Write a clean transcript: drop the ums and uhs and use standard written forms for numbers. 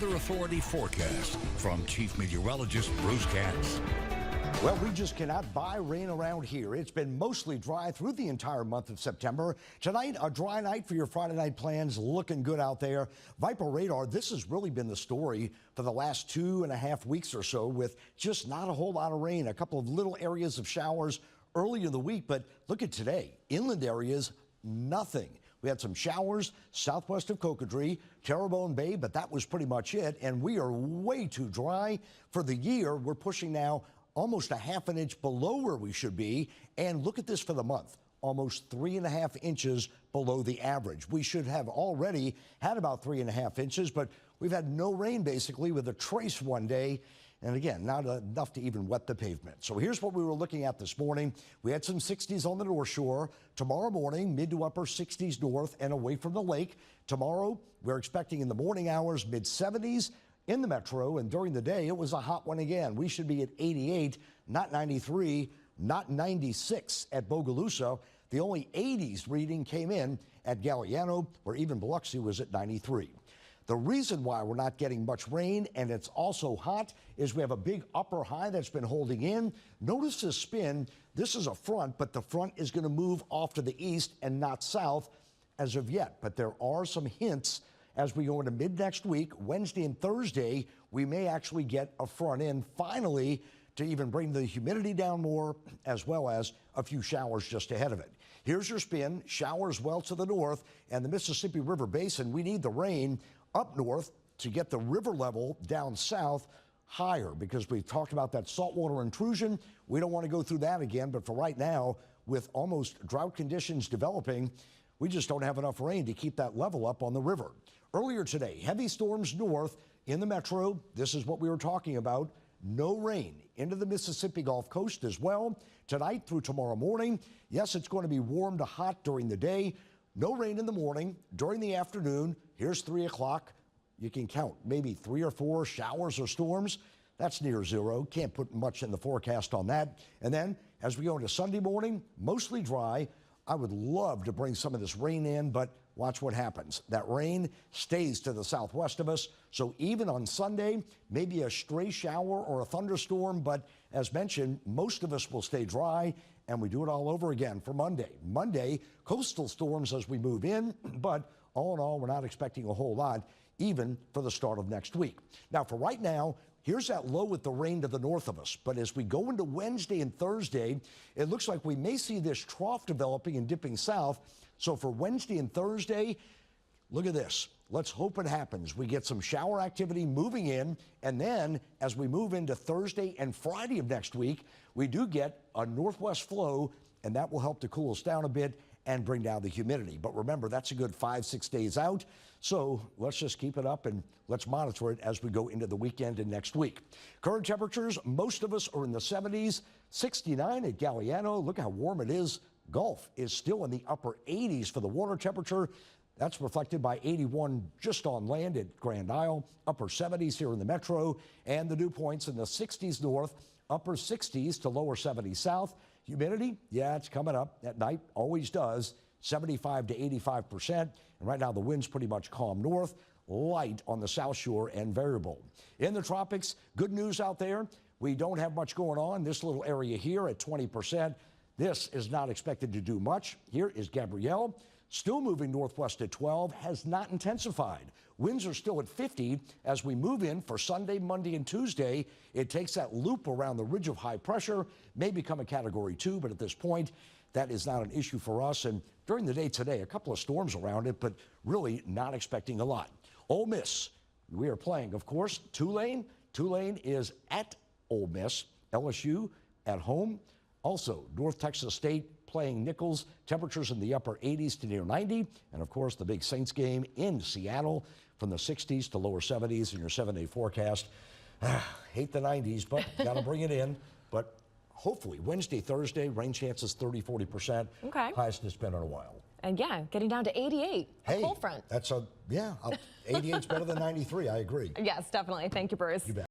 Weather Authority forecast from Chief Meteorologist Bruce Katz. Well, we just cannot buy rain around here. It's been mostly dry through the entire month of September. Tonight, a dry night for your Friday night plans. Looking good out there. Viper radar, this has really been the story for the last 2.5 weeks or so, with just not a whole lot of rain. A couple of little areas of showers early in the week, but look at today. Inland areas, nothing. We had some showers southwest of Cocodrie, Terrebonne Bay, but that was pretty much it. And we are way too dry for the year. We're pushing now almost a ½ an inch below where we should be. And look at this for the month, almost 3.5 inches below the average. We should have already had about 3.5 inches, but we've had no rain basically, with a trace one day. And again, not enough to even wet the pavement. So here's what we were looking at this morning. We had some 60s on the North Shore. Tomorrow morning, mid to upper 60s north and away from the lake. Tomorrow, we're expecting in the morning hours, mid 70s in the metro. And during the day, it was a hot one again. We should be at 88, not 93, not 96 at Bogalusa. The only 80s reading came in at Galliano, where even Biloxi was at 93. The reason why we're not getting much rain, and it's also hot, is we have a big upper high that's been holding in. Notice this spin. This is a front, but the front is going to move off to the east and not south as of yet. But there are some hints as we go into mid next week. Wednesday and Thursday, we may actually get a front in finally to even bring the humidity down more, as well as a few showers just ahead of it. Here's your spin. Showers well to the north and the Mississippi River Basin. We need the rain up north to get the river level down south higher, because we've talked about that saltwater intrusion. We don't want to go through that again, but for right now, with almost drought conditions developing, we just don't have enough rain to keep that level up on the river. Earlier today, heavy storms north in the metro. This is what we were talking about. No rain into the Mississippi Gulf Coast as well. Tonight through tomorrow morning, yes, it's going to be warm to hot during the day. No rain in the morning. During the afternoon, here's 3 o'clock. You can count maybe 3 or 4 showers or storms. That's near zero. Can't put much in the forecast on that. And then as we go into Sunday morning, mostly dry. I would love to bring some of this rain in, but watch what happens. That rain stays to the southwest of us. So even on Sunday, maybe a stray shower or a thunderstorm. But as mentioned, most of us will stay dry, and we do it all over again for Monday. Monday, coastal storms as we move in, but all in all, we're not expecting a whole lot, even for the start of next week. Now, for right now, here's that low with the rain to the north of us. But as we go into Wednesday and Thursday, it looks like we may see this trough developing and dipping south. So for Wednesday and Thursday, look at this. Let's hope it happens. We get some shower activity moving in, and then as we move into Thursday and Friday of next week, we do get a northwest flow, and that will help to cool us down a bit and bring down the humidity. But remember, that's a good 5-6 days out. So let's just keep it up and let's monitor it as we go into the weekend and next week. Current temperatures, most of us are in the 70s, 69 at Galliano. Look how warm it is. Gulf is still in the upper 80s for the water temperature. That's reflected by 81 just on land at Grand Isle, upper 70s here in the metro, and the dew points in the 60s north, upper 60s to lower 70s south. Humidity, yeah, it's coming up at night, always does, 75 to 85%. And right now the wind's pretty much calm north, light on the south shore and variable. In the tropics, good news out there. We don't have much going on. This little area here at 20%. This is not expected to do much. Here is Gabrielle. Still moving northwest at 12, has not intensified. Winds are still at 50 as we move in for Sunday, Monday, and Tuesday. It takes that loop around the ridge of high pressure, may become a Category 2, but at this point, that is not an issue for us. And during the day today, a couple of storms around it, but really not expecting a lot. Ole Miss, we are playing, of course, Tulane. Tulane is at Ole Miss. LSU at home. Also, North Texas State playing Nichols, temperatures in the upper 80s to near 90. And of course, the big Saints game in Seattle from the 60s to lower 70s in your 7-day forecast. Hate the 90s, but got to bring it in. But hopefully, Wednesday, Thursday, rain chances 30-40%. Okay. Highest it's been in a while. And yeah, getting down to 88, hey, a cold front. That's 88's better than 93, I agree. Yes, definitely. Thank you, Bruce. You bet.